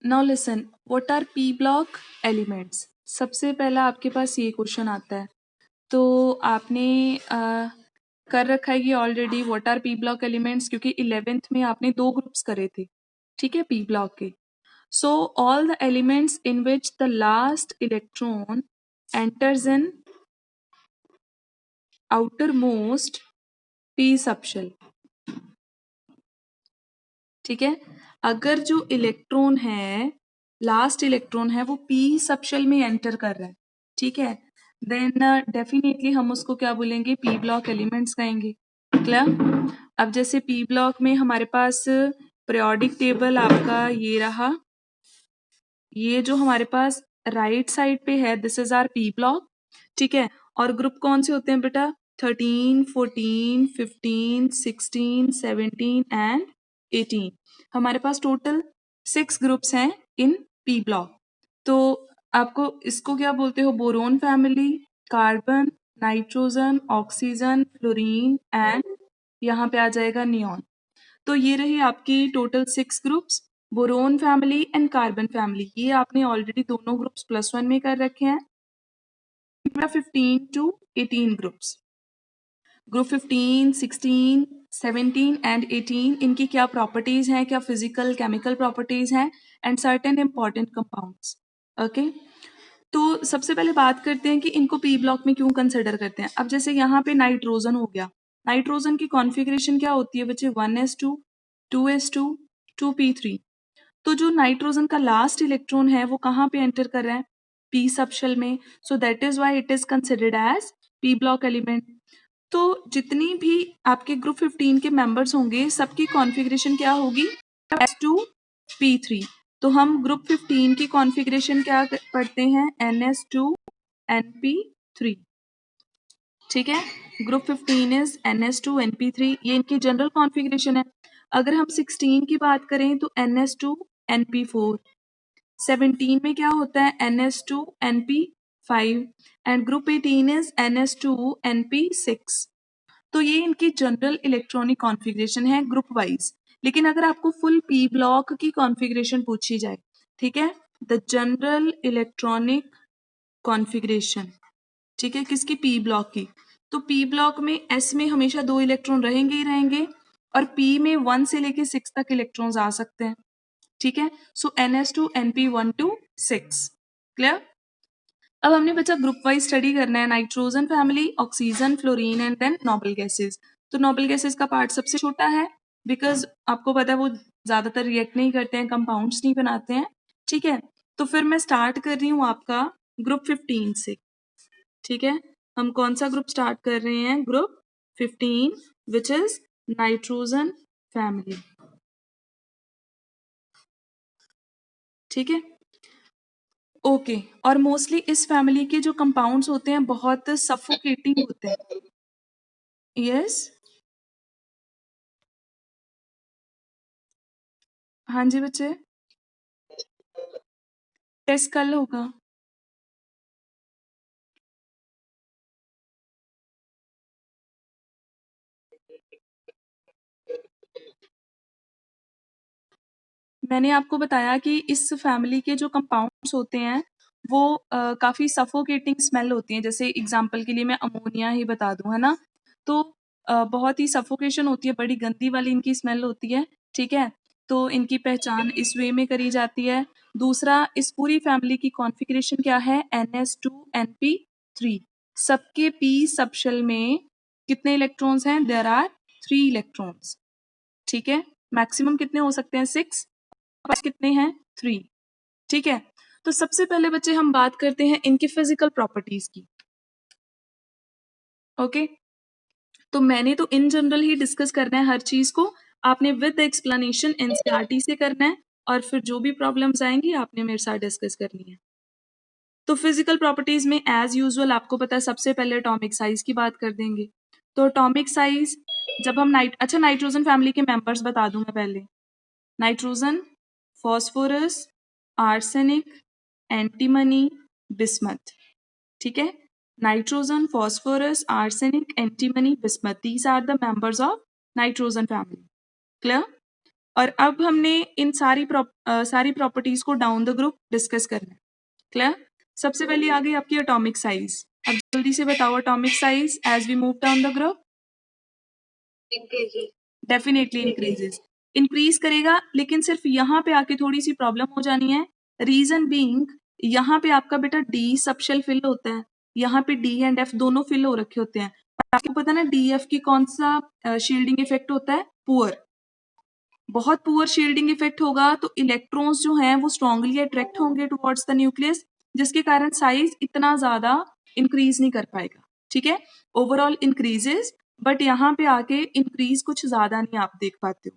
Now listen, what R P block elements. सबसे पहला आपके पास ये क्वेश्चन आता है, तो आपने कर रखा है ये already, what R P block elements, क्योंकि 11th में आपने 2 ग्रुप्स करे थे, ठीक है, पी ब्लॉक के। So all the elements in which the last electron enters in outer most P subshell, ठीक है। अगर जो इलेक्ट्रॉन है, लास्ट इलेक्ट्रॉन है, वो पी सबशेल में एंटर कर रहा है, ठीक है, देन डेफिनेटली हम उसको क्या बोलेंगे, पी ब्लॉक एलिमेंट्स कहेंगे। क्लियर। अब जैसे पी ब्लॉक में हमारे पास पीरियोडिक टेबल आपका ये रहा, ये जो हमारे पास राइट साइड पे है, this is R P block, ठीक है। और ग्रुप कौन से होते हैं बेटा, 13, 14, 15, 16, 17 एंड 18। हमारे पास टोटल 6 ग्रुप्स हैं इन पी ब्लॉक। तो आपको इसको क्या बोलते हो, boron family, carbon, nitrogen, oxygen, fluorine and यहाँ पे आ जाएगा नियॉन। तो ये रही आपकी total 6 groups, boron family and carbon family. ये आपने ऑलरेडी दोनों ग्रुप्स +1 में कर रखे हैं। 15 to 18 ग्रुप्स, ग्रुप 15, 16, 17 एंड 18, इनकी क्या प्रॉपर्टीज हैं, क्या फिजिकल केमिकल प्रॉपर्टीज हैं and certain important compounds. Okay, तो सबसे पहले बात करते हैं कि इनको पी ब्लॉक में क्यों कंसिडर करते हैं। अब जैसे यहाँ पे नाइट्रोजन हो गया, नाइट्रोजन की कॉन्फ़िगरेशन क्या होती है बच्चे, 1s2, 2s2, 2p3। तो जो नाइट्रोजन का लास्ट इलेक्ट्रॉन है वो कहाँ पे एंटर कर रहा है, पी सबशेल में। So that is why it is considered as p block element. तो जितनी भी आपके ग्रुप 15 के मेंबर्स होंगे, सबकी कॉन्फ़िगरेशन क्या होगी, s2p3। तो हम ग्रुप 15 की कॉन्फ़िगरेशन क्या पढ़ते हैं, ns2np3, ठीक है। ग्रुप 15 इज ns2np3, ये इनकी जनरल कॉन्फ़िगरेशन है। अगर हम 16 की बात करें तो ns2np4, 17 में क्या होता है, ns2np5 and group 18 is ns2np6। तो ये इनकी जनरल इलेक्ट्रॉनिक कॉन्फ़िगरेशन है ग्रुप वाइज। लेकिन अगर आपको फुल पी ब्लॉक की कॉन्फ़िगरेशन पूछी जाए, ठीक है, द जनरल इलेक्ट्रॉनिक कॉन्फ़िगरेशन, ठीक है, किसकी, पी ब्लॉक की। तो पी ब्लॉक में एस में हमेशा 2 इलेक्ट्रॉन रहेंगे ही रहेंगे, और पी में 1 से लेके 6 तक इलेक्ट्रॉन्स आ सकते हैं, ठीक है। So ns2np1 to 6। क्लियर। अब हमने बच्चा ग्रुप वाइज स्टडी करना है, nitrogen family, oxygen, fluorine and then noble gases. तो नोबल गैसेस का पार्ट सबसे छोटा है, बिकॉज आपको पता है वो ज्यादातर रिएक्ट नहीं करते हैं, कंपाउंड्स नहीं बनाते हैं, ठीक है। तो फिर मैं स्टार्ट कर रही हूँ आपका ग्रुप 15 से, ठीक है। हम कौन सा ग्रुप स्टार्ट कर रहे हैं, group 15, which is nitrogen family, ठीक है। ओके, और मोस्टली इस फैमिली के जो कंपाउंड्स होते हैं बहुत सफोकेटिंग होते हैं। यस, हाँ जी बच्चे, टेस्ट कल होगा। मैंने आपको बताया कि इस फैमिली के जो कंपाउंड्स होते हैं वो काफ़ी सफोकेटिंग स्मेल होती हैं। जैसे एग्जांपल के लिए मैं अमोनिया ही बता दूं, है ना। तो बहुत ही सफोकेशन होती है, बड़ी गंदी वाली इनकी स्मेल होती है, ठीक है। तो इनकी पहचान इस वे में करी जाती है। दूसरा, इस पूरी फैमिली की कॉन्फ़िगरेशन क्या है, ns2np3। सबके p सबशेल में कितने इलेक्ट्रॉन्स हैं, देयर आर 3 इलेक्ट्रॉन्स, ठीक है। मैक्सिमम कितने हो सकते हैं, 6, पास कितने हैं, 3, ठीक है। तो सबसे पहले बच्चे हम बात करते हैं इनकी फिजिकल प्रॉपर्टीज की। ओके, तो मैंने तो इन जनरल ही डिस्कस करना है हर चीज को, आपने विद एक्सप्लेनेशन एनसीईआरटी से करना है, और फिर जो भी प्रॉब्लम्स आएंगी आपने मेरे साथ डिस्कस करनी है। तो फिजिकल प्रॉपर्टीज में एज यूजुअल आपको पता है, सबसे पहले एटॉमिक साइज की बात कर देंगे। तो एटॉमिक साइज, जब हम नाइट्रोजन फैमिली के मेंबर्स बता दूं मैं पहले, nitrogen, phosphorus, arsenic, antimony, bismuth, ठीक है। Nitrogen, phosphorus, arsenic, antimony, bismuth, these are the members of nitrogen family. Clear. और अब हमने इन सारी प्रॉपर्टीज को डाउन द ग्रुप डिस्कस करना है। क्लियर? सबसे पहले आ गई आपकी एटॉमिक साइज। अब जल्दी से बताओ atomic size as we move down the group. Definitely increases, increase करेगा, लेकिन सिर्फ यहाँ पे आके थोड़ी सी प्रॉब्लम हो जानी है। रीजन बीइंग, यहाँ पे आपका बेटा डी सबशेल फिल होता है, यहाँ पे डी एंड एफ दोनों फिल हो रखे होते हैं। आपको पता है ना डी एफ की कौन सा शील्डिंग इफेक्ट होता है? पुअर। बहुत पुअर शील्डिंग इफेक्ट होगा तो इलेक्ट्रॉन्स जो हैं वो स्ट्रांगली अट्रैक्ट होंगे टुवर्ड्स द न्यूक्लियस, जिसके कारण साइज इतना ज्यादा इंक्रीज नहीं कर पाएगा। ठीक है, ओवरऑल इंक्रीजेस, बट यहाँ पे आके इंक्रीज कुछ ज्यादा नहीं आप देख पाते हो।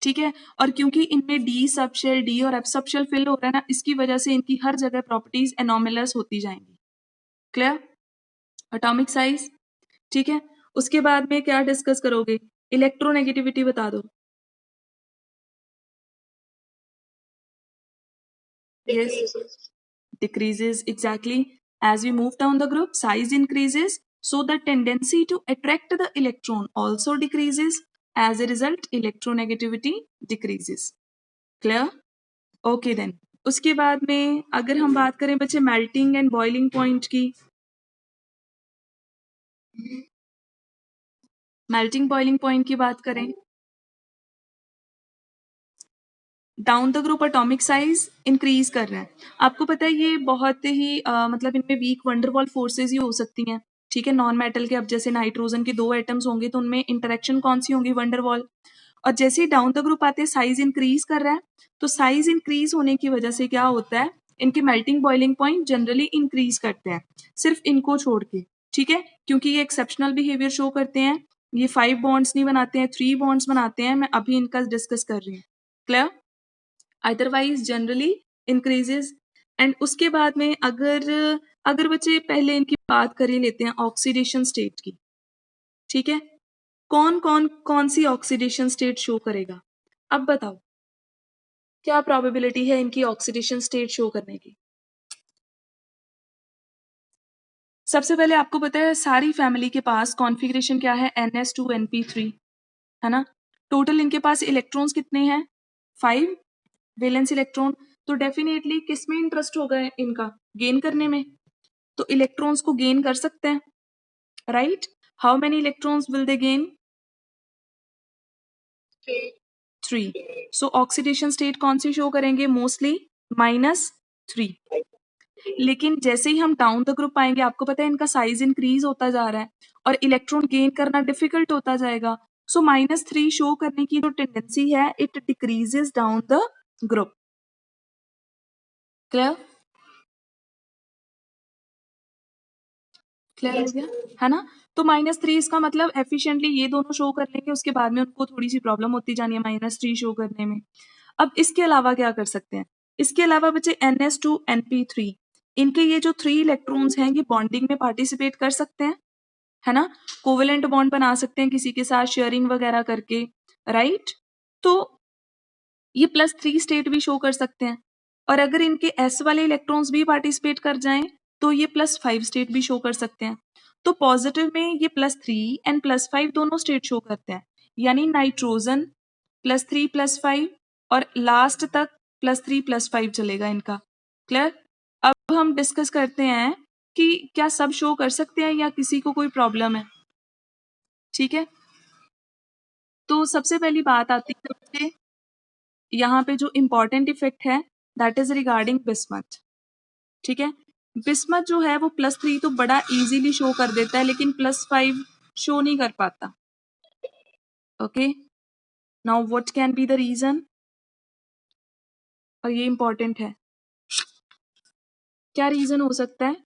ठीक है, और क्योंकि इनमें डी सबशेल, डी और एफ सबशेल फिल हो रहा है ना, इसकी वजह से इनकी हर जगह प्रॉपर्टीज एनोमलस होती जाएंगी। क्लियर? Atomic size. ठीक है, उसके बाद में क्या डिस्कस करोगे? इलेक्ट्रोनेगेटिविटी बता दो। Yes, decreases exactly. As we move down the group, size increases, so the tendency to attract the electron also decreases. As a result, electronegativity decreases. Clear? Okay then. उसके बाद में अगर हम बात करें बच्चे मेल्टिंग एंड बॉइलिंग पॉइंट की, melting boiling point की बात करें, down the group atomic size increase कर रहा है। आपको पता है ये बहुत ही मतलब इनमें वीक वंडरवॉल फोर्सेस ही हो सकती हैं। ठीक है, नॉन मेटल के अब जैसे नाइट्रोजन के 2 एटम्स होंगे तो उनमें इंटरेक्शन कौन सी होंगी? वंडरवॉल। और जैसे ही डाउन द ग्रुप आते हैं साइज इंक्रीज कर रहा है, तो साइज इंक्रीज होने की वजह से क्या होता है? इनके melting boiling point generally increase करते हैं, सिर्फ इनको छोड़ के। ठीक है, क्योंकि ये एक्सेप्शनल बिहेवियर शो करते हैं, ये 5 बॉन्ड्स नहीं बनाते हैं, 3 बॉन्ड्स बनाते हैं। मैं अभी इनका डिस्कस कर रही हूँ। Clear? Otherwise generally increases. And उसके बाद में अगर अगर बच्चे पहले इनकी बात कर ही लेते हैं ऑक्सीडेशन स्टेट की। ठीक है, कौन सी ऑक्सीडेशन स्टेट शो करेगा? अब बताओ क्या प्रोबेबिलिटी है इनकी ऑक्सीडेशन स्टेट शो करने की? सबसे पहले आपको पता है सारी फैमिली के पास कॉन्फ़िगरेशन क्या है? NS2 NP3 है ना। टोटल इनके पास इलेक्ट्रॉन्स कितने हैं? 5 वैलेंस इलेक्ट्रॉन। तो डेफिनेटली किस में इंटरेस्ट होगा इनका? गेन करने में। तो इलेक्ट्रॉन्स को गेन कर सकते हैं, right? How many electrons will they gain? 3। So oxidation state कौन सी शो करेंगे? मोस्टली -3। लेकिन जैसे ही हम डाउन द ग्रुप आएंगे, आपको पता है इनका साइज इंक्रीज होता जा रहा है और इलेक्ट्रॉन गेन करना डिफिकल्ट होता जाएगा। सो -3 शो करने की जो टेंडेंसी है, it decreases down the group. Clear? Clear हो गया है ना। तो -3 इसका मतलब एफिशिएंटली ये दोनों शो कर लेंगे, उसके बाद में उनको थोड़ी सी प्रॉब्लम होती जानी है -3 शो करने में। अब इसके अलावा क्या कर सकते हैं? इसके अलावा बच्चे NS2 NP3, इनके ये जो 3 इलेक्ट्रॉन्स हैं ये बॉन्डिंग में पार्टिसिपेट कर सकते हैं, है ना। कोवेलेंट बॉन्ड बना सकते हैं किसी के साथ शेयरिंग वगैरह करके, राइट। तो ये +3 स्टेट भी शो कर सकते हैं। और अगर इनके S वाले इलेक्ट्रॉन्स भी पार्टिसिपेट कर जाएं तो ये +5 स्टेट भी शो कर सकते हैं। तो पॉजिटिव में ये +3 एंड +5 दोनों स्टेट शो करते हैं, यानी नाइट्रोजन +3 +5 और लास्ट तक +3 +5 चलेगा इनका। क्लियर? अब हम डिस्कस करते हैं कि क्या सब शो कर सकते हैं या किसी को कोई प्रॉब्लम है। ठीक है, तो सबसे पहली बात आती है बच्चे, यहाँ पे जो इम्पोर्टेंट इफेक्ट है दैट इज रिगार्डिंग बिस्मथ। ठीक है, बिस्मथ जो है वो +3 तो बड़ा इजीली शो कर देता है, लेकिन +5 शो नहीं कर पाता। Okay, now what can be the reason? और ये इंपॉर्टेंट है, क्या रीजन हो सकता है?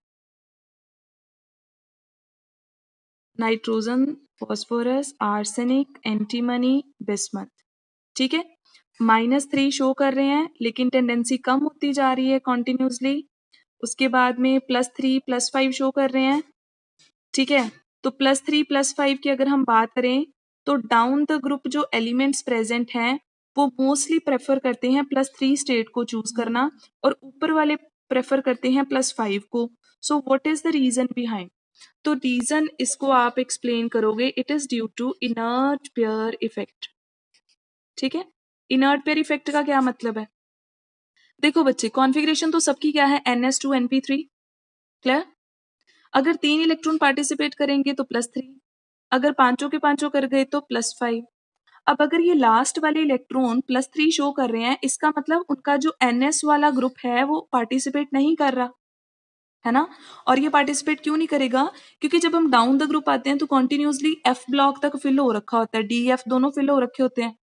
Nitrogen, phosphorus, arsenic, antimony, bismuth. ठीक है, -3 शो कर रहे हैं लेकिन टेंडेंसी कम होती जा रही है कॉन्टिन्यूसली। उसके बाद में +3 +5 शो कर रहे हैं। ठीक है, तो +3 +5 की अगर हम बात करें तो डाउन द ग्रुप जो एलिमेंट्स प्रेजेंट हैं वो मोस्टली प्रेफर करते हैं +3 स्टेट को चूज करना और ऊपर वाले प्रेफर करते हैं +5 को। So what is the reason behind? तो रीजन इसको आप एक्सप्लेन करोगे, it is due to inert pair effect. ठीक है, इनर्ट पेयर इफेक्ट का क्या मतलब है? देखो बच्चे, कॉन्फ़िगरेशन तो सबकी क्या है, NS2 NP3, क्लियर? अगर 3 इलेक्ट्रॉन पार्टिसिपेट करेंगे तो +3, अगर पांचों के पांचों कर गए तो +5। अब अगर ये लास्ट वाले इलेक्ट्रॉन +3 शो कर रहे हैं, इसका मतलब उनका जो NS वाला ग्रुप है वो पार्टिसिपेट नहीं कर रहा, है ना? और ये पार्टिसिपेट क्यों नहीं करेगा? क्योंकि जब हम डाउन द ग्रुप आते हैं तो कंटिन्यूअसली F ब्लॉक तक फिल हो रखा होता है, D, F दोनों फिल हो रखे होते हैं।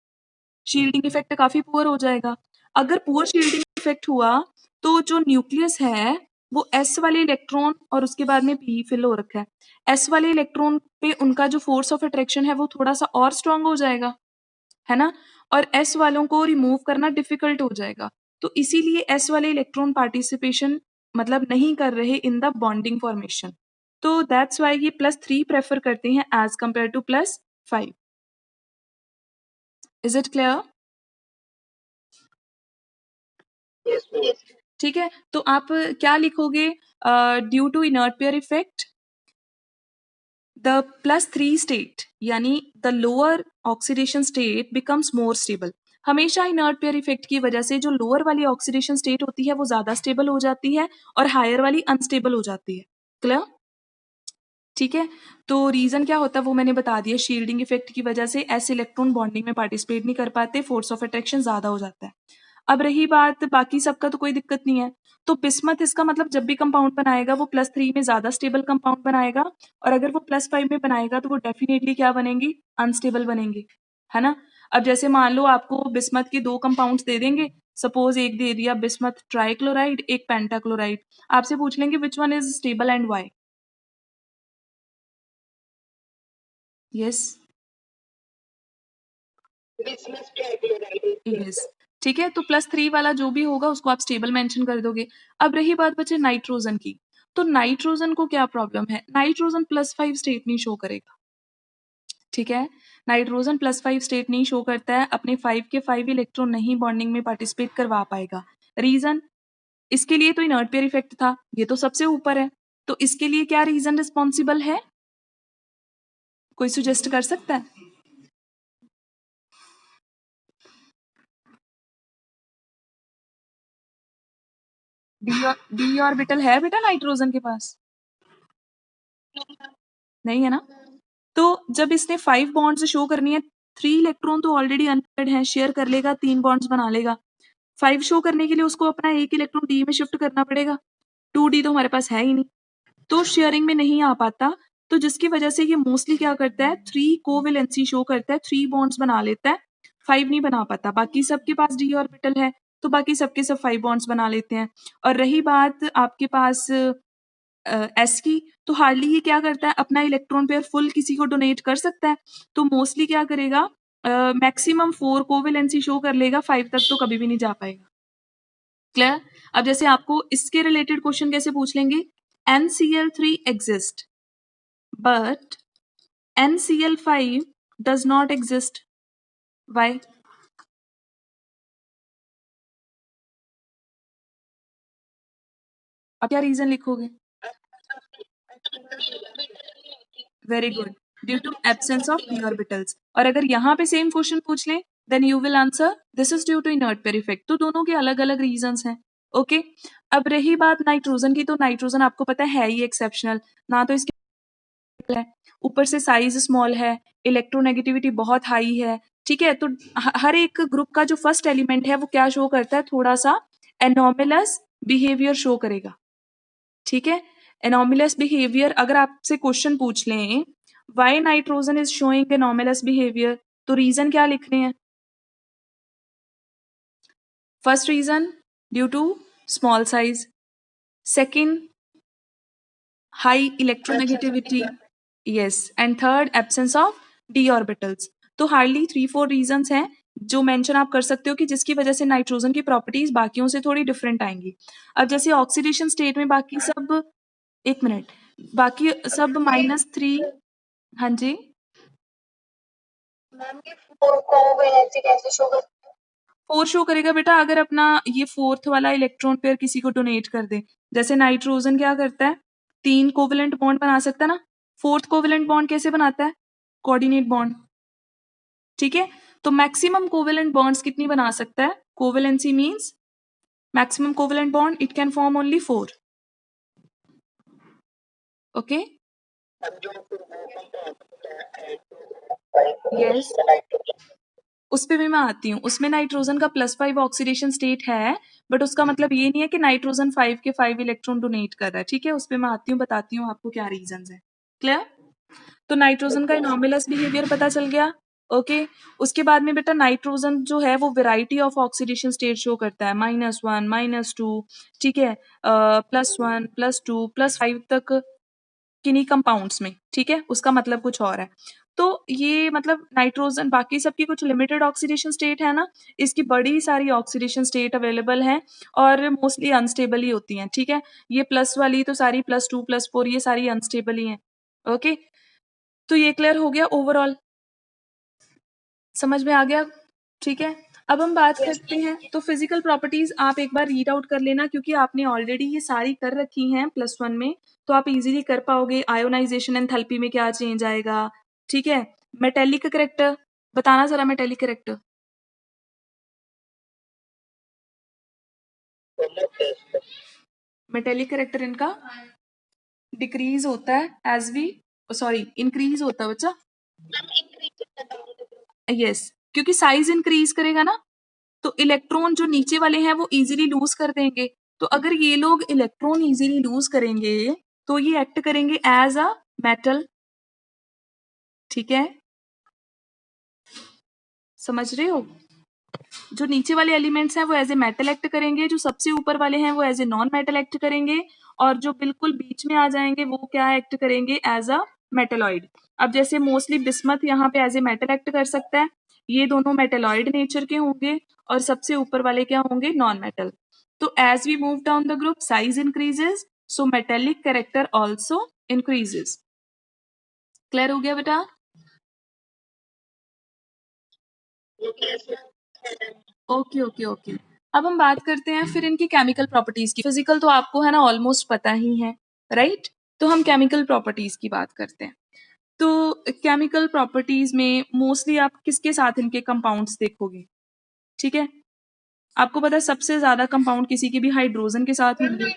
शील्डिंग इफेक्ट काफी पुअर हो जाएगा। अगर पुअर शील्डिंग इफेक्ट हुआ तो जो न्यूक्लियस है वो S वाले इलेक्ट्रॉन और उसके बाद में P फिल हो रखा है, S वाले इलेक्ट्रॉन पे उनका जो फोर्स ऑफ अट्रैक्शन है वो थोड़ा सा और स्ट्रांग हो जाएगा, है ना? और S वालों को रिमूव करना डिफिकल्ट हो जाएगा, तो इसीलिए S वाले इलेक्ट्रॉन पार्टिसिपेशन मतलब नहीं कर रहे इन द बॉन्डिंग फॉर्मेशन, तो दैट्स वाई ये +3 प्रेफर करते हैं as compare to +5। Is it clear? ठीक है, तो आप क्या लिखोगे? Due to inert pair effect the +3 state यानी the lower oxidation state becomes more stable. हमेशा इनर्ट पेयर इफेक्ट की वजह से जो लोअर वाली ऑक्सीडेशन स्टेट होती है वो ज्यादा स्टेबल हो जाती है और हायर वाली अनस्टेबल हो जाती है। क्लियर? ठीक है, तो रीजन क्या होता है वो मैंने बता दिया, शील्डिंग इफेक्ट की वजह से एस इलेक्ट्रॉन बॉन्डिंग में पार्टिसिपेट नहीं कर पाते, फोर्स ऑफ अट्रैक्शन ज्यादा हो जाता है। अब रही बात बाकी सबका, तो कोई दिक्कत नहीं है। तो बिस्मथ इसका मतलब जब भी कंपाउंड बनाएगा वो +3 में ज्यादा स्टेबल कंपाउंड बनाएगा, और अगर वो +5 में बनाएगा तो वो डेफिनेटली क्या बनेंगी? अनस्टेबल बनेंगी, है ना? अब जैसे मान लो आपको बिस्मथ के 2 कंपाउंड्स दे देंगे, सपोज एक दे दिया बिस्मथ ट्राइक्लोराइड, एक पेंटाक्लोराइड, आपसे पूछ लेंगे विच one is stable and why? Yes, yes, ठीक है, तो +3 वाला जो भी होगा उसको आप स्टेबल मेंशन कर दोगे। अब रही बात बचे नाइट्रोजन की, तो नाइट्रोजन को क्या प्रॉब्लम है? नाइट्रोजन +5 स्टेट नहीं शो करेगा, ठीक है? नाइट्रोजन +5 स्टेट नहीं शो करता है, अपने 5 के 5 इलेक्ट्रॉन नहीं बॉन्डिंग में पार्टिसिपेट करवा पाएगा। रीजन? इसके लिए तो इनर्ट पेयर इफेक्ट था, ये तो सबसे ऊपर है, तो इसके लिए क्या रीजन रिस्पॉन्सिबल है? कोई सुजेस्ट कर सकता है? डी ऑर्बिटल है बेटा नाइट्रोजन के पास? नहीं है ना? तो जब इसने 5 बॉन्ड्स शो करनी है, 3 इलेक्ट्रॉन तो ऑलरेडी अनपेयर्ड है, शेयर कर लेगा, 3 बॉन्ड्स बना लेगा। 5 शो करने के लिए उसको अपना 1 इलेक्ट्रॉन डी में शिफ्ट करना पड़ेगा, 2d तो हमारे पास है ही नहीं, तो शेयरिंग में नहीं आ पाता। तो जिसकी वजह से ये मोस्टली क्या करता है, 3 कोवेलेंसी शो करता है, 3 बॉन्ड्स बना लेता है, 5 नहीं बना पाता। बाकी सबके पास डी ऑर्बिटल है, तो बाकी सबके सब 5 बॉन्ड्स बना लेते हैं। और रही बात आपके पास एस की, तो हार्डली ये क्या करता है, अपना इलेक्ट्रॉन पेयर फुल किसी को डोनेट कर सकता है, तो मोस्टली क्या करेगा, मैक्सिमम 4 कोवेलेंसी शो कर लेगा, 5 तक तो कभी भी नहीं जा पाएगा। क्लियर? अब जैसे आपको इसके रिलेटेड क्वेश्चन कैसे पूछ लेंगे, NCl3 exist but NCl5 does not exist, why? अब क्या रीजन लिखोगे? Very good, due to absence of p orbitals. और अगर यहाँ पे सेम क्वेश्चन पूछ ले then you will answer this is due to inert pair effect. तो दोनों के अलग अलग रीजंस हैं। ओके, अब रही बात नाइट्रोजन की, तो नाइट्रोजन आपको पता है ही एक्सेप्शनल, ना तो इसके है, ऊपर से साइज स्मॉल है, इलेक्ट्रोनेगेटिविटी बहुत हाई है, ठीक है? तो हर एक ग्रुप का जो फर्स्ट एलिमेंट है वो क्या शो करता है, थोड़ा सा एनोमिलस बिहेवियर शो करेगा, ठीक है? एनोमिलस बिहेवियर, अगर आपसे क्वेश्चन पूछ लें why nitrogen is showing anomalous behaviour, तो रीजन क्या लिखने हैं? First reason due to small size, second high electronegativity, yes, and third absence of d orbitals. तो हार्डली 3-4 रीजंस हैं जो मेंशन आप कर सकते हो कि जिसकी वजह से नाइट्रोजन की प्रॉपर्टीज बाकियों से थोड़ी डिफरेंट आएंगी। अब जैसे ऑक्सीडेशन स्टेट में बाकी सब, एक मिनट, बाकी सब -3, हाँ जी, फोर शो करेगा बेटा अगर अपना ये फोर्थ वाला इलेक्ट्रॉन पेयर किसी को डोनेट कर दे। जैसे नाइट्रोजन क्या करता है, 3 कोवेलेंट बॉन्ड बना सकता है ना, फोर्थ कोवेलेंट बॉन्ड कैसे बनाता है, कोऑर्डिनेट बॉन्ड, ठीक है? तो मैक्सिमम कोवेलेंट बॉन्ड्स कितनी बना सकता है? Covalency means maximum covalent bond, it can form only 4. Okay? Yes. उस पे भी मैं आती हूँ। उसमें नाइट्रोजन का +5 ऑक्सीडेशन स्टेट है, बट उसका मतलब ये नहीं है कि नाइट्रोजन 5 के 5 इलेक्ट्रॉन डोनेट कर रहा है। ठीक है, उस पे मैं आती हूँ, बताती हूँ आपको क्या रीजंस है। क्लियर? तो नाइट्रोजन का एनॉर्मलस बिहेवियर पता चल गया। ओके, उसके बाद में बेटा नाइट्रोजन जो है वो variety of oxidation state show करता है, -1 -2, ठीक है, +1 +2 +5 तक किन्हीं कंपाउंड्स में, ठीक है, उसका मतलब कुछ और है। तो ये मतलब नाइट्रोजन बाकी सबकी कुछ लिमिटेड ऑक्सीडेशन स्टेट है ना, इसकी बड़ी सारी ऑक्सीडेशन स्टेट अवेलेबल हैं और मोस्टली अनस्टेबल ही होती हैं, ठीक है। ये प्लस वाली तो सारी +2 +4 ये सारी अनस्टेबल ही हैं। ओके, तो ये क्लियर हो गया ओवरऑल, समझ में आ गया, ठीक है। अब हम बात करते हैं, तो फिजिकल प्रॉपर्टीज आप एक बार रीड आउट कर लेना, क्योंकि आपने ऑलरेडी ये सारी कर रखी हैं +1 में, तो आप इजीली कर पाओगे। आयोनाइजेशन एंथैल्पी में क्या चेंज आएगा, ठीक है। मेटेलिक कैरेक्टर बताना जरा, मेटेलिक कैरेक्टर। मेटेलिक कैरेक्टर इनका डिक्रीज होता है एज वी, सॉरी इंक्रीज होता है बच्चा, यस, क्योंकि साइज इंक्रीज करेगा ना, तो इलेक्ट्रॉन जो नीचे वाले हैं वो इजीली लूज कर देंगे। तो अगर ये लोग इलेक्ट्रॉन इजीली लूज करेंगे तो ये एक्ट करेंगे एज अ मेटल, ठीक है, समझ रहे हो। जो नीचे वाले एलिमेंट्स हैं वो एज ए मेटल एक्ट करेंगे, जो सबसे ऊपर वाले हैं वो as a non metal act करेंगे, और जो बिल्कुल बीच में आ जाएंगे वो क्या एक्ट करेंगे, एज अ मेटेलॉइड। अब जैसे मोस्टली बिस्मथ यहाँ पे एज ए मेटल एक्ट कर सकता है, ये दोनों मेटेलॉइड नेचर के होंगे, और सबसे ऊपर वाले क्या होंगे, नॉन मेटल। तो as we move down the group size increases, so metallic character also increases. Clear हो गया बेटा? ओके ओके ओके, अब हम बात करते हैं फिर इनकी केमिकल प्रॉपर्टीज की। फिजिकल तो आपको है ना ऑलमोस्ट पता ही है, राइट। तो हम केमिकल प्रॉपर्टीज की बात करते हैं। तो केमिकल प्रॉपर्टीज में मोस्टली आप किसके साथ इनके कंपाउंड्स देखोगे, ठीक है। आपको पता है सबसे ज्यादा कंपाउंड किसी के भी हाइड्रोजन के साथ होंगे।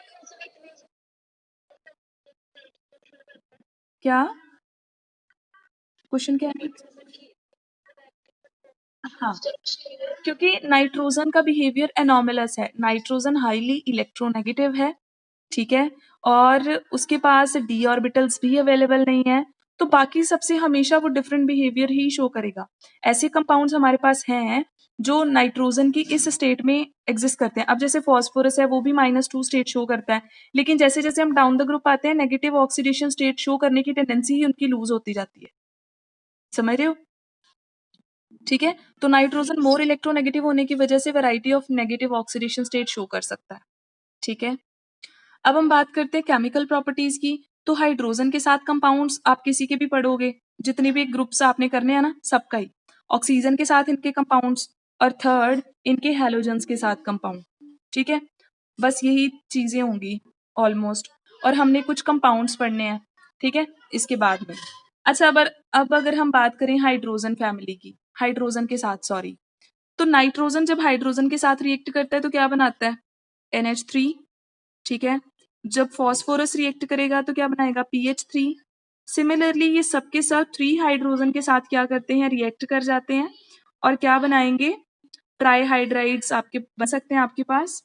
क्या क्वेश्चन क्या है? हाँ, क्योंकि नाइट्रोजन का बिहेवियर एनॉमलस है, नाइट्रोजन हाईली इलेक्ट्रोनेगेटिव है, ठीक है, और उसके पास डी ऑर्बिटल्स भी अवेलेबल नहीं है, तो बाकी सबसे हमेशा वो डिफरेंट बिहेवियर ही शो करेगा। ऐसे कंपाउंड्स हमारे पास हैं जो नाइट्रोजन की इस स्टेट में एग्जिस्ट करते हैं। अब जैसे फॉस्फोरस है वो भी -2 स्टेट शो करता है, लेकिन जैसे जैसे हम डाउन द ग्रुप आते हैं नेगेटिव ऑक्सीडेशन स्टेट शो करने की टेंडेंसी ही उनकी लूज होती जाती है, समझ रहे हो, ठीक है। तो नाइट्रोजन मोर इलेक्ट्रोनेगेटिव होने की वजह से variety of negative oxidation state show कर सकता है, ठीक है। अब हम बात करते हैं केमिकल प्रॉपर्टीज की। तो हाइड्रोजन के साथ कंपाउंड्स आप किसी के भी पढ़ोगे, जितने भी ग्रुप्स आपने करने हैं ना सबका ही। ऑक्सीजन के साथ इनके कंपाउंड्स, और थर्ड इनके हेलोजन्स के साथ कंपाउंड, ठीक है। बस यही चीजें होंगी ऑलमोस्ट, और हमने कुछ कंपाउंड्स पढ़ने हैं, ठीक है, इसके बाद में। अच्छा, अब अगर हम बात करें हाइड्रोजन फैमिली की, हाइड्रोजन के साथ सॉरी, तो नाइट्रोजन जब हाइड्रोजन के साथ रिएक्ट करता है तो क्या बनाता है, NH3, ठीक है। जब फॉस्फोरस रिएक्ट करेगा तो क्या बनाएगा, PH3। सिमिलरली ये सबके सब 3 हाइड्रोजन के साथ क्या करते हैं, रिएक्ट कर जाते हैं, और क्या बनाएंगे, ट्राईहाइड्राइड्स आपके बन सकते हैं आपके पास।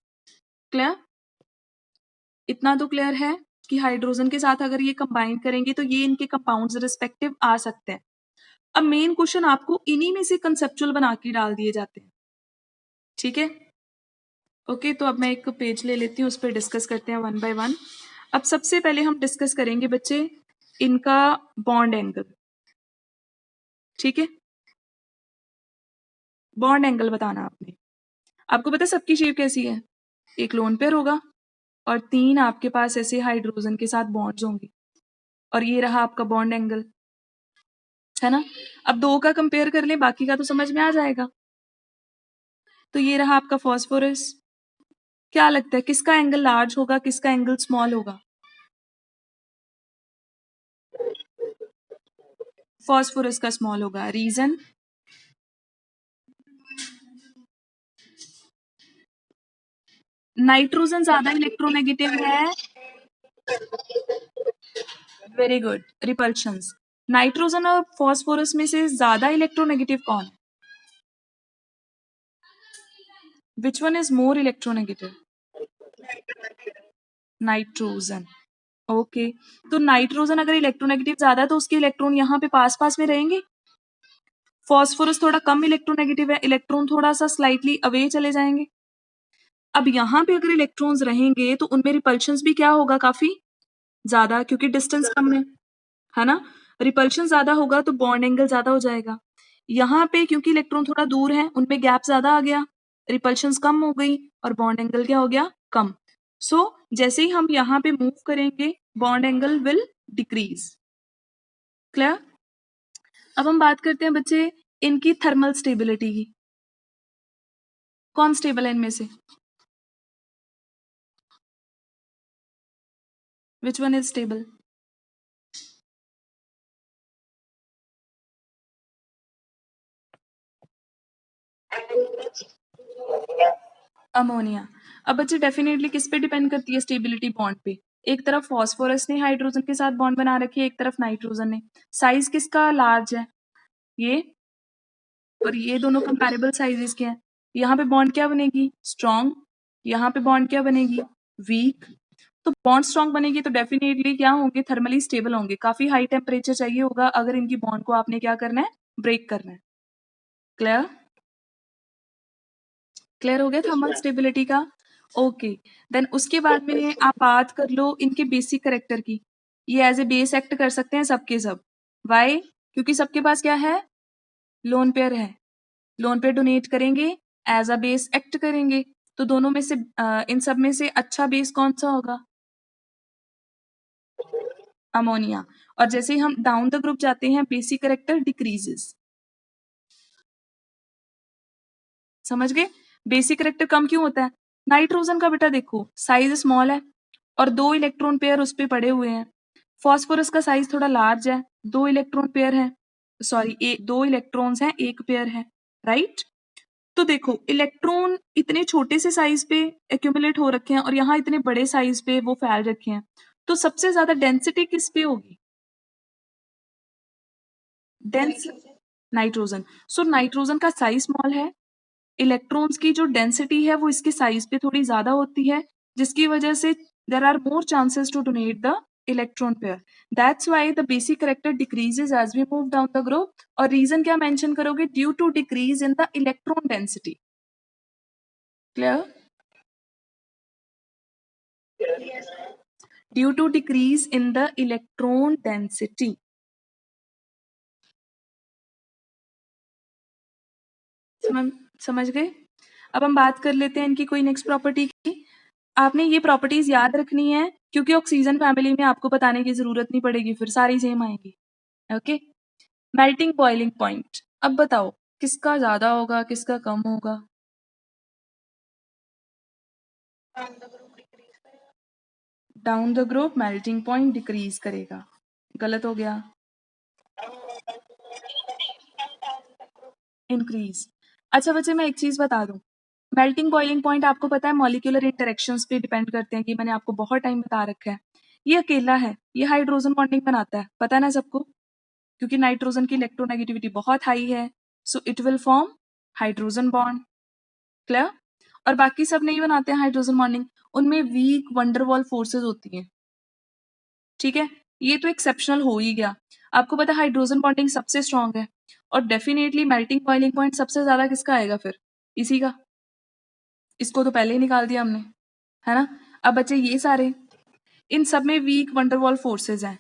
क्लियर? इतना तो क्लियर है कि हाइड्रोजन के साथ अगर ये कंबाइन करेंगे तो ये इनके कंपाउंड्स रिस्पेक्टिव आ सकते हैं। अब मेन क्वेश्चन आपको इन्हीं में से कंसेप्चुअल बना के डाल दिए जाते हैं, ठीक है। ओके, तो अब मैं एक पेज ले लेती हूँ, उस पर डिस्कस करते हैं वन बाय वन। अब सबसे पहले हम डिस्कस करेंगे बच्चे इनका बॉन्ड एंगल, ठीक है। बॉन्ड एंगल बताना आपने। आपको पता है सबकी शेप कैसी है, एक लोन पेयर होगा और 3 आपके पास ऐसे हाइड्रोजन के साथ बॉन्ड्स होंगे, और ये रहा आपका बॉन्ड एंगल, है ना। अब 2 का कंपेयर कर लें, बाकी का तो समझ में आ जाएगा। तो ये रहा आपका फॉस्फोरस, क्या लगता है किसका एंगल लार्ज होगा, किसका एंगल स्मॉल होगा? फॉस्फोरस का स्मॉल होगा, रीजन? नाइट्रोजन ज्यादा इलेक्ट्रोनेगेटिव है, वेरी गुड, रिपल्शंस। नाइट्रोजन और फॉस्फोरस में से ज्यादा इलेक्ट्रोनेगेटिव कौन है? विच one is more electronegative? Nitrogen. Okay, तो नाइट्रोजन अगर इलेक्ट्रोनेगेटिव ज्यादा है तो उसके इलेक्ट्रॉन यहाँ पे पास पास में रहेंगे। फॉस्फोरस थोड़ा कम इलेक्ट्रोनेगेटिव है, इलेक्ट्रॉन थोड़ा सा स्लाइटली अवे चले जाएंगे। अब यहाँ पे अगर इलेक्ट्रॉन्स रहेंगे तो उनमें रिपल्शंस भी क्या होगा, काफी ज्यादा, क्योंकि डिस्टेंस कम है ना। रिपल्शन ज्यादा होगा तो बॉन्ड एंगल ज्यादा हो जाएगा। यहाँ पे क्योंकि इलेक्ट्रॉन थोड़ा दूर है, उनमें गैप ज्यादा आ गया, रिपल्शंस कम हो गई और बॉन्ड एंगल क्या हो गया, कम। सो जैसे ही हम यहाँ पे मूव करेंगे bond angle will decrease. Clear? अब हम बात करते हैं बच्चे इनकी थर्मल स्टेबिलिटी की। कौन स्टेबल है इनमें से? विच वन इज स्टेबल? अमोनिया। अब बच्चे डेफिनेटली किस पे डिपेंड करती है स्टेबिलिटी? बॉन्ड पे। एक तरफ फॉस्फोरस ने हाइड्रोजन के साथ बॉन्ड बना रखी है, एक तरफ नाइट्रोजन ने। साइज किसका लार्ज है? ये और ये दोनों कंपैरेबल साइजेस के हैं। यहाँ पे बॉन्ड क्या बनेगी? स्ट्रॉन्ग। यहाँ पे बॉन्ड क्या बनेगी? वीक। तो बॉन्ड स्ट्रॉन्ग बनेगी तो डेफिनेटली क्या होंगे? थर्मली स्टेबल होंगे। काफी हाई टेम्परेचर चाहिए होगा अगर इनकी बॉन्ड को आपने क्या करना है? ब्रेक करना है। क्लियर? क्लियर हो गया थर्मल स्टेबिलिटी का? ओके, देन उसके बाद में आप बात कर लो इनके बेसिक कैरेक्टर की। ये एज ए बेस एक्ट कर सकते हैं सबके सब। वाई? क्योंकि सबके पास क्या है? लोन पेयर है। लोन पेयर डोनेट करेंगे, एज अ बेस एक्ट करेंगे। तो दोनों में से इन सब में से अच्छा बेस कौन सा होगा? अमोनिया। और जैसे ही हम डाउन द ग्रुप जाते हैं बेसिक कैरेक्टर डिक्रीजेस। समझ गए? बेसिक कैरेक्टर कम क्यों होता है? नाइट्रोजन का बेटा देखो साइज स्मॉल है और 2 इलेक्ट्रॉन पेयर उस पे पड़े हुए हैं। फॉस्फोरस का साइज थोड़ा लार्ज है, 2 इलेक्ट्रॉन पेयर है, सॉरी 2 इलेक्ट्रॉन्स हैं, 1 पेयर है, राइट? तो देखो इलेक्ट्रॉन इतने छोटे से साइज पे एक्यूमुलेट हो रखे हैं और यहाँ इतने बड़े साइज पे वो फैल रखे हैं। तो सबसे ज्यादा डेंसिटी किस पे होगी? Dense nitrogen. सो नाइट्रोजन का साइज स्मॉल है, इलेक्ट्रॉन्स की जो डेंसिटी है वो इसके साइज पे थोड़ी ज्यादा होती है, जिसकी वजह से there are more chances to donate the electron pair. That's why the basic character decreases as we move down the group. और रीजन क्या मेंशन करोगे? Due to decrease in the electron density. Clear? Due to decrease in the electron density. समझ गए? अब हम बात कर लेते हैं इनकी कोई नेक्स्ट प्रॉपर्टी की। आपने ये प्रॉपर्टीज याद रखनी है क्योंकि ऑक्सीजन फैमिली में आपको बताने की जरूरत नहीं पड़ेगी, फिर सारी सेम आएंगी। Okay, melting boiling point. अब बताओ किसका ज्यादा होगा, किसका कम होगा? Down the group melting point decrease करेगा। गलत हो गया, इंक्रीज। अच्छा बच्चे मैं एक चीज बता दूं, मेल्टिंग बॉइलिंग पॉइंट आपको पता है मॉलिक्यूलर इंटरेक्शंस पे डिपेंड करते हैं, कि मैंने आपको बहुत टाइम बता रखा है। ये अकेला है, ये हाइड्रोजन बॉन्डिंग बनाता है, पता ना सबको, क्योंकि नाइट्रोजन की इलेक्ट्रोनेगेटिविटी बहुत हाई है, so it will form hydrogen bond. Clear? और बाकी सब नहीं बनाते हैं हाइड्रोजन बॉन्डिंग, उनमें वीक वंडरवॉल फोर्सेस होती हैं। ठीक है, ये तो एक्सेप्शनल हो ही गया। आपको पता है हाइड्रोजन बॉन्डिंग सबसे स्ट्रांग है, और डेफिनेटली मेल्टिंग बॉइलिंग पॉइंट सबसे ज्यादा किसका आएगा फिर? इसी का। इसको तो पहले ही निकाल दिया हमने, है ना। अब बच्चे ये सारे, इन सब में वीक वंडरवॉल फोर्सेस हैं,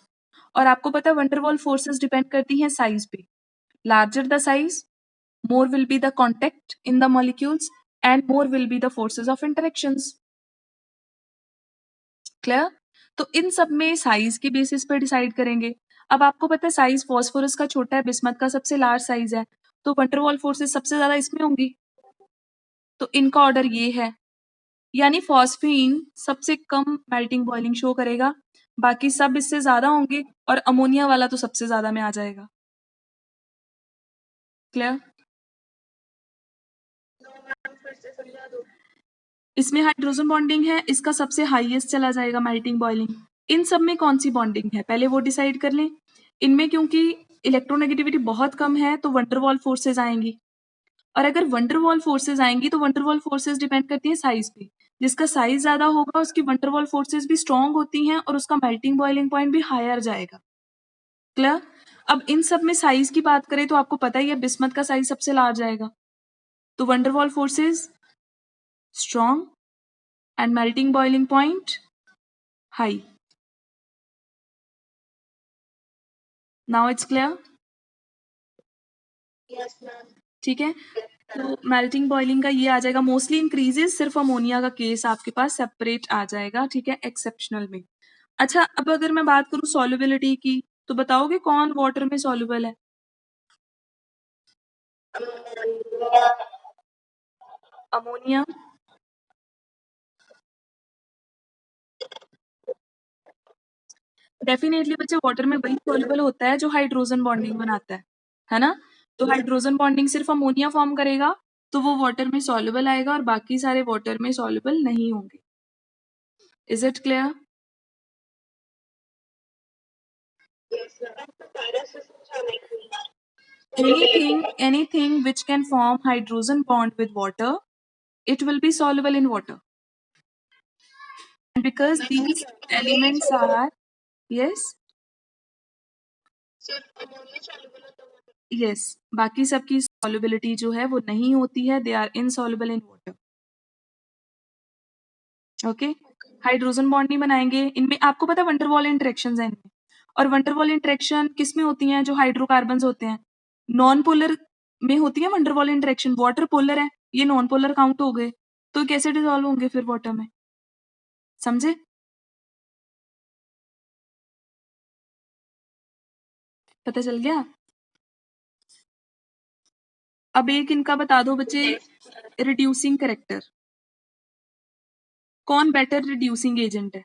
और आपको पता है वंडरवॉल फोर्सेस डिपेंड करती हैं साइज पे। Larger the size, more will be the contact in the molecules and more will be the forces of interactions. Clear? तो इन सब में साइज के बेसिस पर डिसाइड करेंगे। अब आपको पता है साइज फॉस्फोरस का छोटा है, बिस्मथ का सबसे लार्ज साइज है, तो वंडरवॉल फोर्सेस सबसे ज्यादा इसमें होंगी। तो इनका ऑर्डर ये है, यानी फॉस्फीन सबसे कम मेल्टिंग बॉइलिंग शो करेगा, बाकी सब इससे ज्यादा होंगे, और अमोनिया वाला तो सबसे ज्यादा में आ जाएगा। क्लियर? इसमें हाइड्रोजन बॉन्डिंग है, इसका सबसे हाईएस्ट चला जाएगा मेल्टिंग बॉइलिंग। इन सब में कौन सी बॉन्डिंग है पहले वो डिसाइड कर लें। इनमें क्योंकि इलेक्ट्रोनेगेटिविटी बहुत कम है तो वंडरवॉल फोर्सेज आएंगी, और अगर वंडरवॉल फोर्सेज आएंगी तो वंडरवॉल फोर्सेज डिपेंड करती है साइज पे। जिसका साइज ज्यादा होगा उसकी वंडरवॉल फोर्सेज भी स्ट्रॉन्ग होती हैं और उसका मेल्टिंग बॉइलिंग पॉइंट भी हायर जाएगा। क्लियर? अब इन सब में साइज की बात करें तो आपको पता ही है बिस्मथ का साइज सबसे लार्ज आएगा, तो van der Waals forces strong and melting boiling point high. Now it's clear? ठीक है, तो मेल्टिंग बॉइलिंग का ये आ जाएगा मोस्टली इंक्रीजेस, सिर्फ अमोनिया का केस आपके पास सेपरेट आ जाएगा, ठीक है, एक्सेप्शनल में। अच्छा, अब अगर मैं बात करूं सॉल्युबिलिटी की, तो बताओगे कौन वाटर में सॉल्युबल है? अमोनिया। डेफिनेटली बच्चे वाटर में वही सॉल्युबल होता है जो हाइड्रोजन बॉन्डिंग बनाता है ना? तो हाइड्रोजन बॉन्डिंग सिर्फ अमोनिया फॉर्म करेगा तो वो वाटर में सॉल्युबल आएगा और बाकी सारे वाटर में सॉल्युबल नहीं होंगे। Is it clear? Anything which can form hydrogen bond with water, it will be soluble in water. And because these elements are, yes, yes, बाकी सबकी solubility जो है वो नहीं होती है, they are insoluble in water. Okay, hydrogen bond नहीं बनाएंगे इनमें। आपको पता है वंडरवॉल इंटरेक्शंस हैं इनमें, और वंडरवॉल इंटरेक्शन किस में होती हैं? जो हाइड्रोकार्बन्स होते हैं नॉन पोलर में होती है वंडरवॉल इंटरेक्शन। वाटर पोलर है, ये नॉन पोलर काउंट हो गए, तो कैसे डिसॉल्व होंगे फिर वाटर में? समझे? पता चल गया? अब एक इनका बता दो बच्चे, रिड्यूसिंग करेक्टर। कौन बेटर रिड्यूसिंग एजेंट है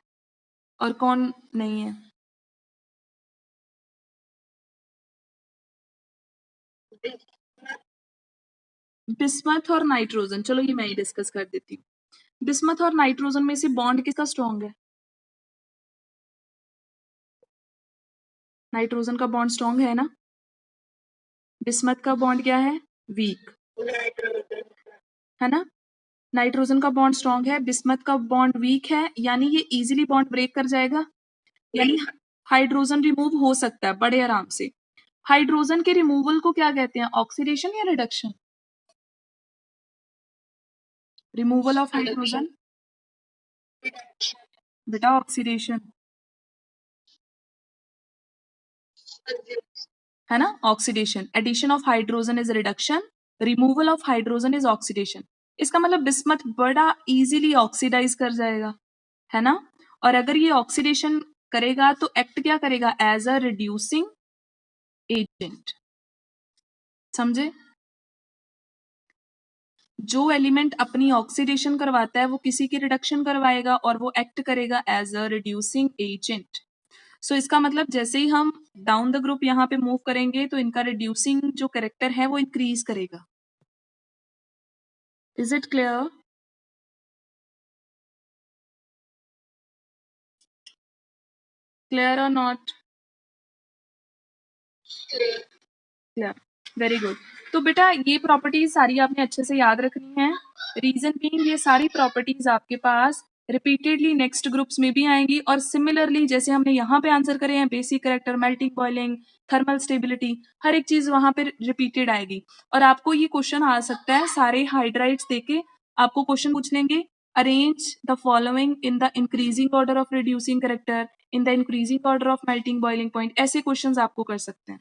और कौन नहीं है? बिस्मथ और नाइट्रोजन, चलो ये मैं ही डिस्कस कर देती हूँ। बिस्मथ और नाइट्रोजन में से बॉन्ड किसका स्ट्रॉन्ग है? नाइट्रोजन का बॉन्ड स्ट्रॉन्ग है ना? बिस्मथ का बॉन्ड क्या है? वीक, है ना? नाइट्रोजन का बॉन्ड स्ट्रॉन्ग है, बिस्मथ का बॉन्ड वीक है, यानी ये इजीली बॉन्ड ब्रेक कर जाएगा, यानी हाइड्रोजन रिमूव हो सकता है बड़े आराम से। हाइड्रोजन के रिमूवल को क्या कहते हैं? ऑक्सीडेशन या रिडक्शन? रिमूवल ऑफ हाइड्रोजन बेटा ऑक्सीडेशन, है ना? Oxidation. Addition of hydrogen is reduction, removal of hydrogen is oxidation. इसका मतलब बिस्मथ बड़ा इजीली ऑक्सीडाइज कर जाएगा, है ना? और अगर ये ऑक्सीडेशन करेगा तो एक्ट क्या करेगा? As a reducing agent. समझे? जो एलिमेंट अपनी ऑक्सीडेशन करवाता है वो किसी की रिडक्शन करवाएगा और वो एक्ट करेगा एज अ रिड्यूसिंग एजेंट। सो इसका मतलब जैसे ही हम डाउन द ग्रुप यहाँ पे मूव करेंगे तो इनका रिड्यूसिंग जो कैरेक्टर है वो इंक्रीज करेगा। Is it clear? क्लियर और नॉट क्लियर? Very good. तो बेटा ये प्रॉपर्टीज सारी आपने अच्छे से याद रखनी है। रीजन बीइंग ये सारी प्रॉपर्टीज आपके पास रिपीटेडली नेक्स्ट ग्रुप्स में भी आएंगी, और सिमिलरली जैसे हमने यहाँ पे आंसर करे हैं basic character, melting boiling, thermal stability, हर एक चीज वहां पे रिपीटेड आएगी। और आपको ये क्वेश्चन आ सकता है सारे हाइड्राइड्स देके आपको क्वेश्चन पूछ लेंगे, arrange the following in the increasing order of reducing character, in the increasing order of melting boiling point, ऐसे क्वेश्चंस आपको कर सकते हैं।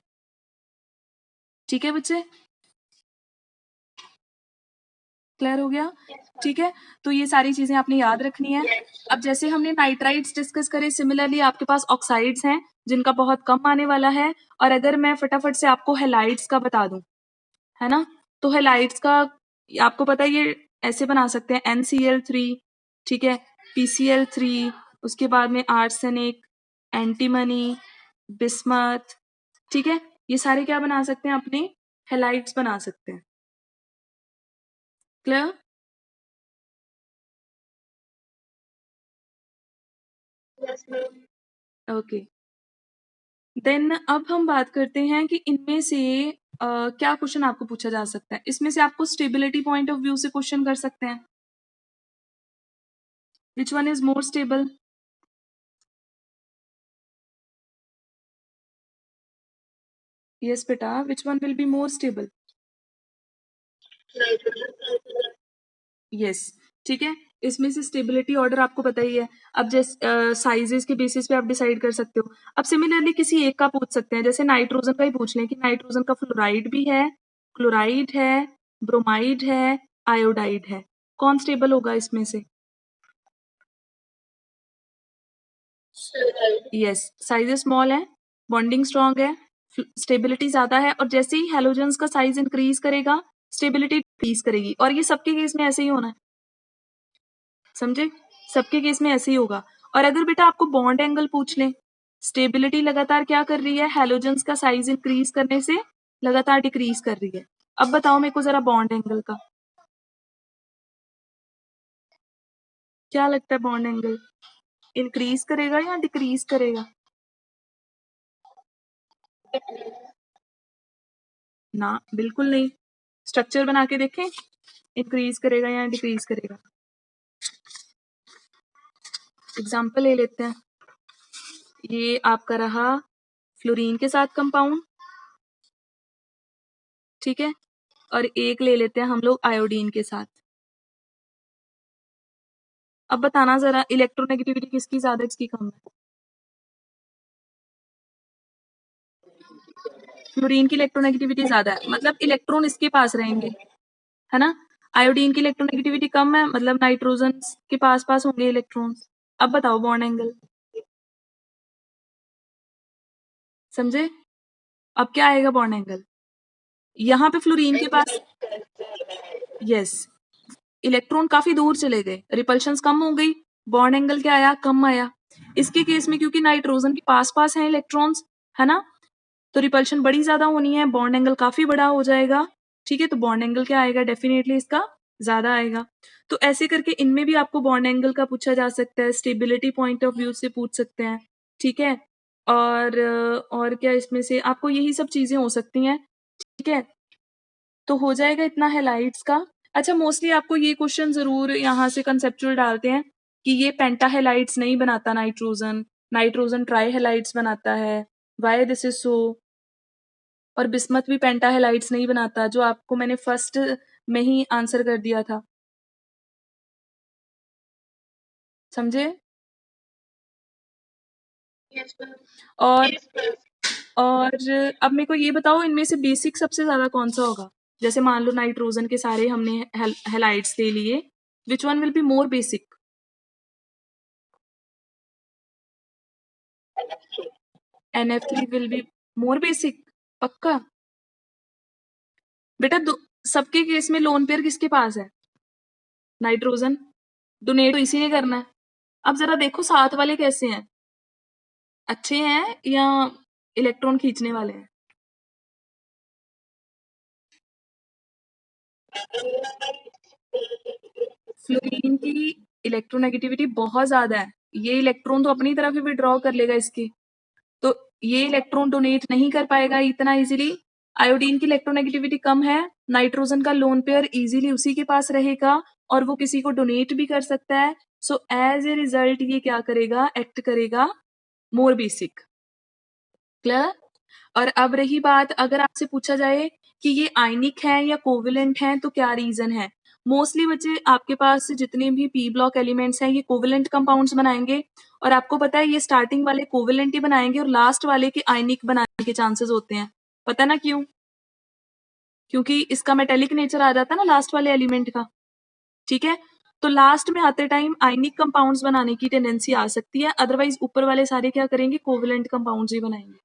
ठीक है बच्चे? क्लियर हो गया? ठीक है, तो ये सारी चीजें आपने याद रखनी है। अब जैसे हमने नाइट्राइड्स डिस्कस करे, सिमिलरली आपके पास ऑक्साइड्स हैं जिनका बहुत कम आने वाला है। और अगर मैं फटाफट से आपको हेलाइड्स का बता दूं, है ना, तो हेलाइड्स का आपको पता है ये ऐसे बना सकते हैं NCl3, ठीक है, PCl3, उसके बाद में आर्सेनिक, एंटीमनी, बिस्मथ, ठीक है, ये सारे क्या बना सकते हैं? अपने हेलाइड्स बना सकते हैं। क्लियर? ओके, देन अब हम बात करते हैं कि इनमें से क्या क्वेश्चन आपको पूछा जा सकता है। इसमें से आपको स्टेबिलिटी पॉइंट ऑफ व्यू से क्वेश्चन कर सकते हैं। Which one is more stable? Yes बेटा, which one will be more stable? Yes, ठीक है। इसमें से स्टेबिलिटी ऑर्डर आपको पता ही है। अब जैसे साइजेस के बेसिस पे आप डिसाइड कर सकते हो। अब सिमिलरली किसी एक का पूछ सकते हैं, जैसे नाइट्रोजन का ही पूछ लें कि नाइट्रोजन का फ्लोराइड भी है, क्लोराइड है, ब्रोमाइड है, आयोडाइड है, कौन स्टेबल होगा इसमें से? यस, साइजेस स्मॉल है, बॉन्डिंग स्ट्रॉन्ग है, स्टेबिलिटी ज्यादा है, और जैसे ही हेलोजेंस का साइज इंक्रीज करेगा स्टेबिलिटी डिक्रीज करेगी, और ये सबके केस में ऐसे ही होना है, समझे? सबके केस में ऐसे ही होगा। और अगर बेटा आपको बॉन्ड एंगल पूछ लें, स्टेबिलिटी लगातार क्या कर रही है, हेलोजेंस का साइज इंक्रीज करने से लगातार डिक्रीज कर रही है। अब बताओ मेरे को जरा बॉन्ड एंगल का क्या लगता है, बॉन्ड एंगल इंक्रीज करेगा या डिक्रीज करेगा? ना, बिल्कुल नहीं। स्ट्रक्चर बना के देखें, इंक्रीज करेगा या डिक्रीज करेगा। एग्जाम्पल ले लेते हैं, ये आपका रहा फ्लोरीन के साथ कंपाउंड, ठीक है, और एक ले लेते हैं हम लोग आयोडीन के साथ। अब बताना जरा इलेक्ट्रोनेगेटिविटी किसकी ज्यादा किसकी कम है? फ्लोरीन की इलेक्ट्रोनेगेटिविटी ज्यादा है, मतलब इलेक्ट्रॉन इसके पास रहेंगे, है ना। आयोडीन की इलेक्ट्रोनेगेटिविटी कम है, मतलब नाइट्रोजन के पास पास होंगे इलेक्ट्रॉन्स। अब बताओ बॉन्ड एंगल, समझे? अब क्या आएगा बॉन्ड एंगल? यहाँ पे फ्लोरीन के पास, यस, इलेक्ट्रॉन काफी दूर चले गए, रिपल्शन कम हो गई, बॉन्ड एंगल क्या आया, कम आया। इसके केस में क्योंकि नाइट्रोजन के पास पास हैं इलेक्ट्रॉन्स, है ना, तो रिपल्शन बड़ी ज्यादा होनी है, बॉन्ड एंगल काफी बड़ा हो जाएगा, ठीक है। तो बॉन्ड एंगल क्या आएगा, डेफिनेटली इसका ज्यादा आएगा। तो ऐसे करके इनमें भी आपको बॉन्ड एंगल का पूछा जा सकता है, स्टेबिलिटी पॉइंट ऑफ व्यू से पूछ सकते हैं, ठीक है। और क्या इसमें से आपको यही सब चीजें हो सकती हैं, ठीक है। तो हो जाएगा इतना हैलाइड्स का। अच्छा, मोस्टली आपको ये क्वेश्चन जरूर यहाँ से कंसेप्चुअल डालते हैं कि ये पेंटा हैलाइड्स नहीं बनाता नाइट्रोजन, नाइट्रोजन ट्राई हैलाइड्स बनाता है, वाई दिस इज सो। और बिस्मथ भी पेंटा हैलाइड्स नहीं बनाता, जो आपको मैंने फर्स्ट में ही आंसर कर दिया था, समझे? और और अब मेरे को ये बताओ, इनमें से बेसिक सबसे ज्यादा कौन सा होगा? जैसे मान लो नाइट्रोजन के सारे हमने हैलाइड्स ले लिए, विच one will be more basic? NF3 will be more basic, पक्का? बेटा सबके केस में लोन पेयर किसके पास है? नाइट्रोजन। डोनेट तो इसी ने करना है। अब जरा देखो साथ वाले कैसे हैं, अच्छे हैं या इलेक्ट्रॉन खींचने वाले हैं? फ्लोरीन की इलेक्ट्रोनेगेटिविटी बहुत ज्यादा है, ये इलेक्ट्रॉन तो अपनी तरफ ही विड्रॉ कर लेगा इसकी, तो ये इलेक्ट्रॉन डोनेट नहीं कर पाएगा इतना इजीली। आयोडीन की इलेक्ट्रोनेगेटिविटी कम है, नाइट्रोजन का लोन पेयर इजीली उसी के पास रहेगा और वो किसी को डोनेट भी कर सकता है। सो एज ए रिजल्ट ये क्या करेगा, एक्ट करेगा मोर बेसिक। क्लियर? और अब रही बात, अगर आपसे पूछा जाए कि ये आयनिक है या कोवेलेंट है, तो क्या रीजन है? मोस्टली बच्चे आपके पास जितने भी पी ब्लॉक एलिमेंट्स हैं ये कोवेलेंट कंपाउंड्स बनाएंगे, और आपको पता है ये स्टार्टिंग वाले कोवेलेंट ही बनाएंगे और लास्ट वाले के आयनिक बनाने के चांसेस होते हैं। पता ना क्यों? क्योंकि इसका मेटेलिक नेचर आ जाता है ना लास्ट वाले एलिमेंट का, ठीक है। तो लास्ट में आते टाइम आयनिक कंपाउंड्स बनाने की टेंडेंसी आ सकती है, अदरवाइज ऊपर वाले सारे क्या करेंगे, कोवेलेंट कंपाउंड्स ही बनाएंगे।